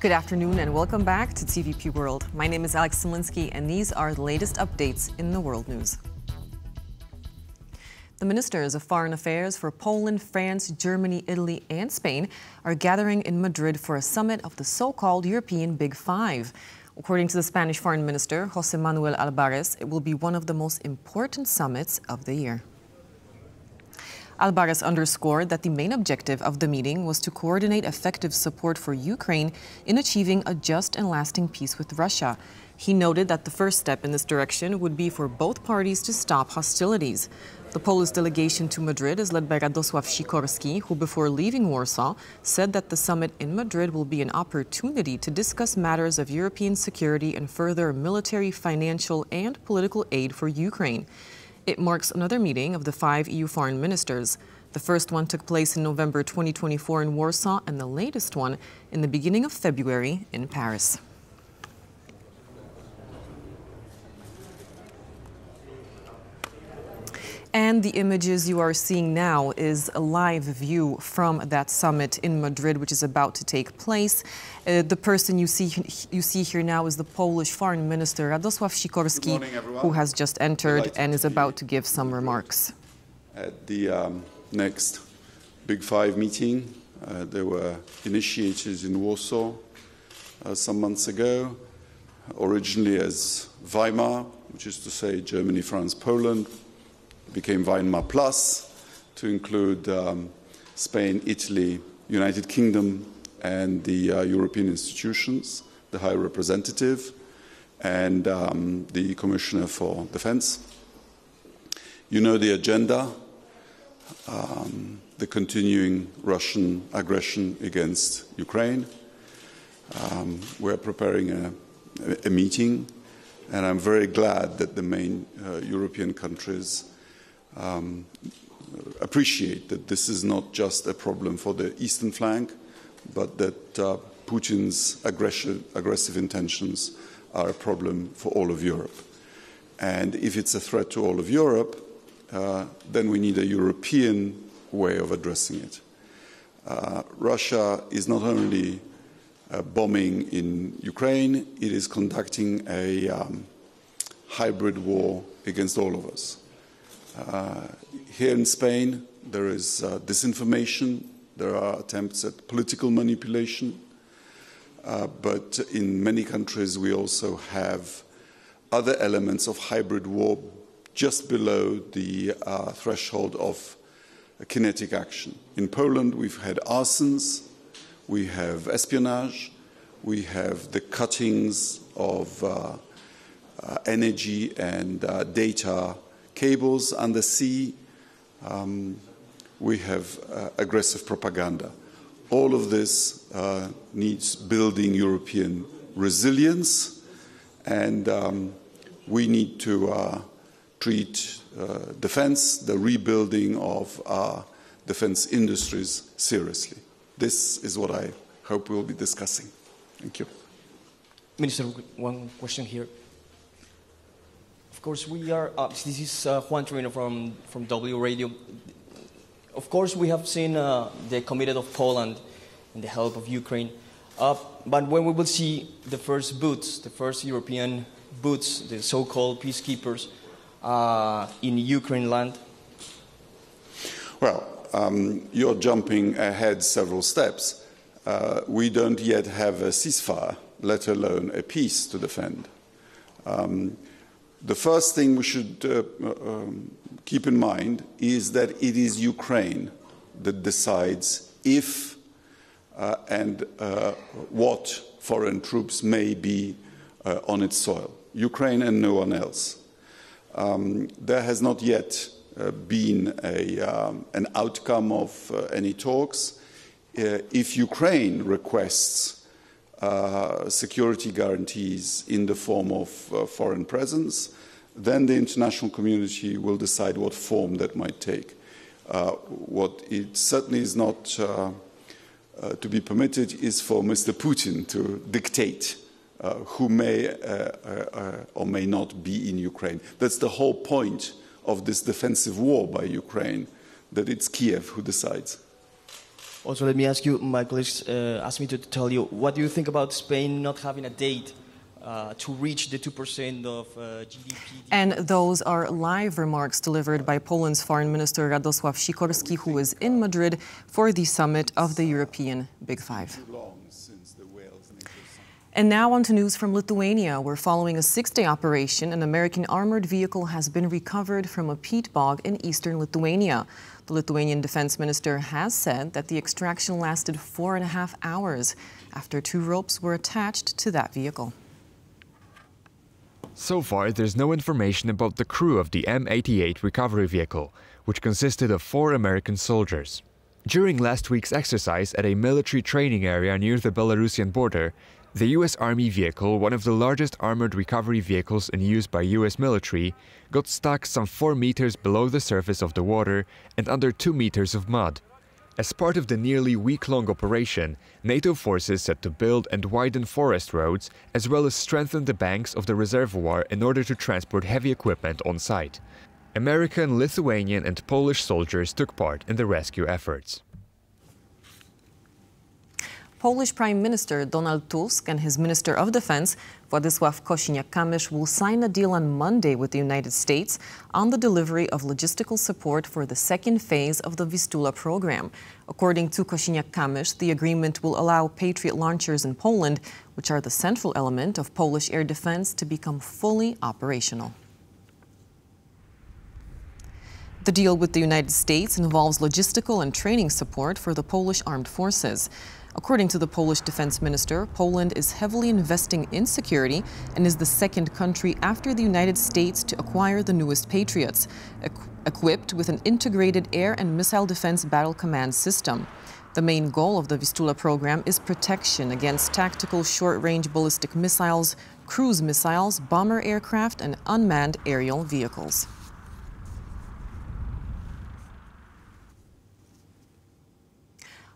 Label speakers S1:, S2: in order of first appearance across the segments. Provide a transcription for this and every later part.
S1: Good afternoon and welcome back to TVP World. My name is Alex Smolinski and these are the latest updates in the world news. The ministers of foreign affairs for Poland, France, Germany, Italy and Spain are gathering in Madrid for a summit of the so-called European Big Five. According to the Spanish foreign minister, José Manuel Álvarez, it will be one of the most important summits of the year. Álvarez underscored that the main objective of the meeting was to coordinate effective support for Ukraine in achieving a just and lasting peace with Russia. He noted that the first step in this direction would be for both parties to stop hostilities. The Polish delegation to Madrid is led by Radosław Sikorski, who before leaving Warsaw said that the summit in Madrid will be an opportunity to discuss matters of European security and further military, financial and political aid for Ukraine. It marks another meeting of the 5 EU foreign ministers. The first one took place in November 2024 in Warsaw and the latest one in the beginning of February in Paris. And the images you are seeing now is a live view from that summit in Madrid, which is about to take place. The person you see here now is the Polish Foreign Minister Radosław Sikorski, who has just entered and is about to give some remarks.
S2: At the next Big Five meeting, there were initiated in Warsaw some months ago, originally as Weimar, which is to say Germany, France, Poland, became Weimar Plus to include Spain, Italy, United Kingdom, and the European institutions, the High Representative, and the Commissioner for Defense. You know the agenda, the continuing Russian aggression against Ukraine. We're preparing a meeting, and I'm very glad that the main European countries appreciate that this is not just a problem for the eastern flank, but that Putin's aggressive intentions are a problem for all of Europe. And if it's a threat to all of Europe, then we need a European way of addressing it. Russia is not only bombing in Ukraine, it is conducting a hybrid war against all of us. Here in Spain, there is disinformation, there are attempts at political manipulation, but in many countries we also have other elements of hybrid war just below the threshold of kinetic action. In Poland, we've had arsons, we have espionage, we have the cuttings of energy and data cables under sea, we have aggressive propaganda. All of this needs building European resilience, and we need to treat defense, the rebuilding of our defense industries seriously. This is what I hope we'll be discussing. Thank you.
S3: Minister, one question here. Of course, we are, this is Juan Torino from W Radio. Of course, we have seen the commitment of Poland and the help of Ukraine. But when we will see the first boots, the first European boots, the so-called peacekeepers in Ukraine land?
S2: Well, you're jumping ahead several steps. We don't yet have a ceasefire, let alone a peace to defend. The first thing we should keep in mind is that it is Ukraine that decides if and what foreign troops may be on its soil. Ukraine and no one else. There has not yet been an outcome of any talks. If Ukraine requests security guarantees in the form of foreign presence, then the international community will decide what form that might take. What it certainly is not to be permitted is for Mr. Putin to dictate who may or may not be in Ukraine. That's the whole point of this defensive war by Ukraine, that it's Kiev who decides.
S3: Also, let me ask you, my colleagues asked me to tell you, what do you think about Spain not having a date to reach the 2% of GDP?
S1: And those are live remarks delivered by Poland's Foreign Minister Radosław Sikorski, who is in Madrid for the summit of the European Big Five. And now on to news from Lithuania, where following a 6-day operation, an American armored vehicle has been recovered from a peat bog in eastern Lithuania. The Lithuanian defense minister has said that the extraction lasted 4.5 hours after 2 ropes were attached to that vehicle.
S4: So far, there's no information about the crew of the M88 recovery vehicle, which consisted of 4 American soldiers. During last week's exercise at a military training area near the Belarusian border, the U.S. Army vehicle, one of the largest armored recovery vehicles in use by U.S. military, got stuck some 4 meters below the surface of the water and under 2 meters of mud. As part of the nearly week-long operation, NATO forces set to build and widen forest roads, as well as strengthen the banks of the reservoir in order to transport heavy equipment on site. American, Lithuanian and Polish soldiers took part in the rescue efforts.
S1: Polish Prime Minister Donald Tusk and his Minister of Defense, Władysław Kosiniak-Kamysz, will sign a deal on Monday with the United States on the delivery of logistical support for the second phase of the Vistula program. According to Kosiniak-Kamysz, the agreement will allow Patriot launchers in Poland, which are the central element of Polish air defense, to become fully operational. The deal with the United States involves logistical and training support for the Polish armed forces. According to the Polish defense minister, Poland is heavily investing in security and is the second country after the United States to acquire the newest Patriots, equipped with an integrated air and missile defense battle command system. The main goal of the Vistula program is protection against tactical short-range ballistic missiles, cruise missiles, bomber aircraft, and unmanned aerial vehicles.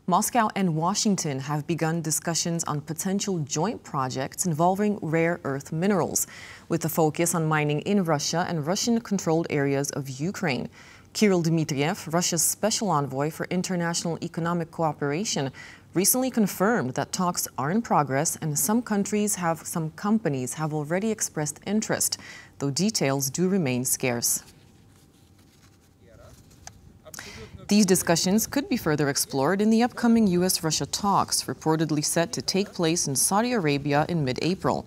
S1: Moscow and Washington have begun discussions on potential joint projects involving rare earth minerals, with a focus on mining in Russia and Russian-controlled areas of Ukraine. Kirill Dmitriev, Russia's special envoy for international economic cooperation, recently confirmed that talks are in progress and some companies have already expressed interest, though details do remain scarce. These discussions could be further explored in the upcoming U.S.-Russia talks, reportedly set to take place in Saudi Arabia in mid-April.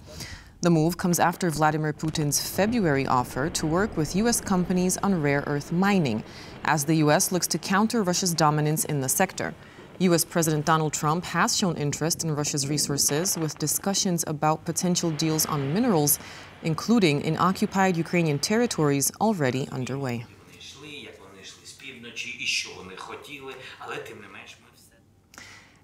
S1: The move comes after Vladimir Putin's February offer to work with U.S. companies on rare earth mining, as the U.S. looks to counter Russia's dominance in the sector. U.S. President Donald Trump has shown interest in Russia's resources, with discussions about potential deals on minerals, including in occupied Ukrainian territories, already underway.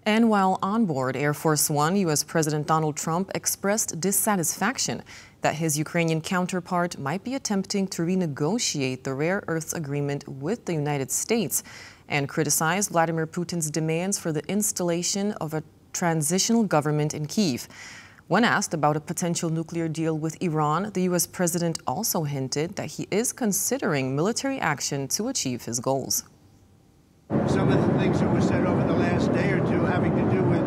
S1: And while on board Air Force One, U.S. President Donald Trump expressed dissatisfaction that his Ukrainian counterpart might be attempting to renegotiate the rare earths agreement with the United States, and criticized Vladimir Putin's demands for the installation of a transitional government in Kyiv. When asked about a potential nuclear deal with Iran, the U.S. president also hinted that he is considering military action to achieve his goals.
S5: Some of the things that were said over the last day or two having to do with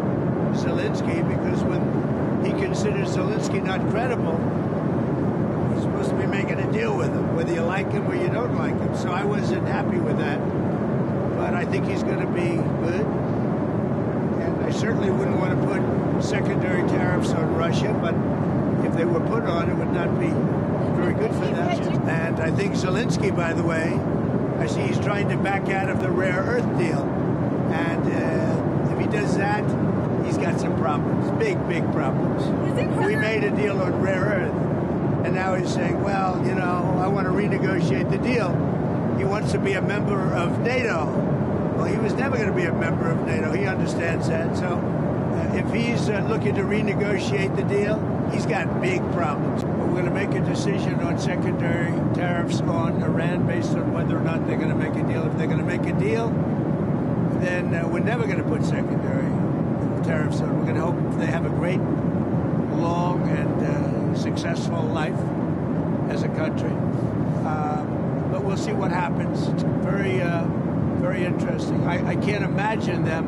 S5: Zelensky, because when he considers Zelensky not credible, he's supposed to be making a deal with him, whether you like him or you don't like him. So I wasn't happy with that, but I think he's going to be good. And I certainly wouldn't want to put secondary tariffs on Russia, but if they were put on, it would not be very good for them. And I think Zelensky, by the way, I see he's trying to back out of the rare earth deal. And if he does that, he's got some problems, big problems. We made a deal on rare earth, and now he's saying, well, you know, I want to renegotiate the deal. He wants to be a member of NATO. Well, he was never going to be a member of NATO. He understands that. So if he's looking to renegotiate the deal, he's got big problems. We're going to make a decision on secondary tariffs on Iran based on whether or not they're going to make a deal. If they're going to make a deal, then we're never going to put secondary tariffs on. We're going to hope they have a great, long, and successful life as a country. But we'll see what happens. It's very interesting. I can't imagine them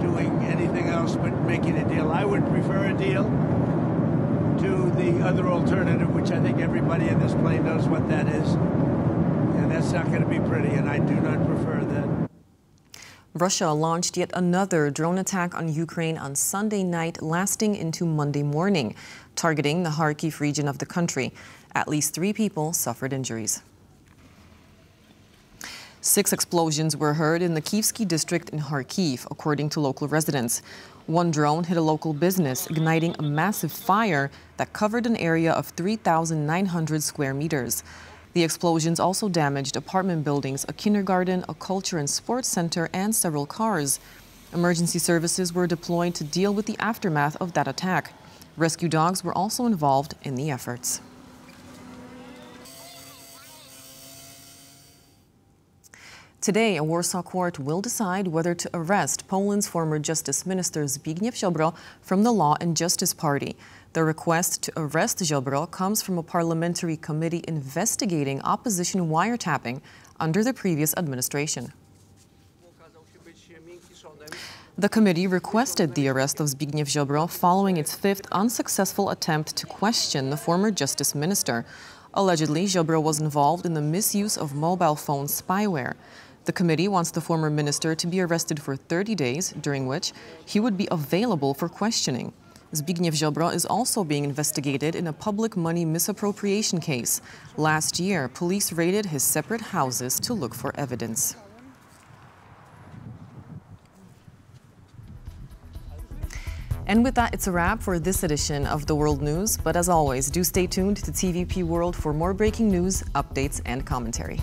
S5: doing anything else but making a deal. I would prefer a deal to the other alternative, which I think everybody in this plane knows what that is. And that's not going to be pretty, and I do not prefer that.
S1: Russia launched yet another drone attack on Ukraine on Sunday night, lasting into Monday morning, targeting the Kharkiv region of the country. At least 3 people suffered injuries. 6 explosions were heard in the Kyievsky district in Kharkiv, according to local residents. One drone hit a local business, igniting a massive fire that covered an area of 3,900 square meters. The explosions also damaged apartment buildings, a kindergarten, a culture and sports center, and several cars. Emergency services were deployed to deal with the aftermath of that attack. Rescue dogs were also involved in the efforts. Today, a Warsaw court will decide whether to arrest Poland's former Justice Minister Zbigniew Ziobro from the Law and Justice Party. The request to arrest Ziobro comes from a parliamentary committee investigating opposition wiretapping under the previous administration. The committee requested the arrest of Zbigniew Ziobro following its 5th unsuccessful attempt to question the former justice minister. Allegedly, Ziobro was involved in the misuse of mobile phone spyware. The committee wants the former minister to be arrested for 30 days, during which he would be available for questioning. Zbigniew Ziobro is also being investigated in a public money misappropriation case. Last year, police raided his separate houses to look for evidence. And with that, it's a wrap for this edition of The World News. But as always, do stay tuned to TVP World for more breaking news, updates, and commentary.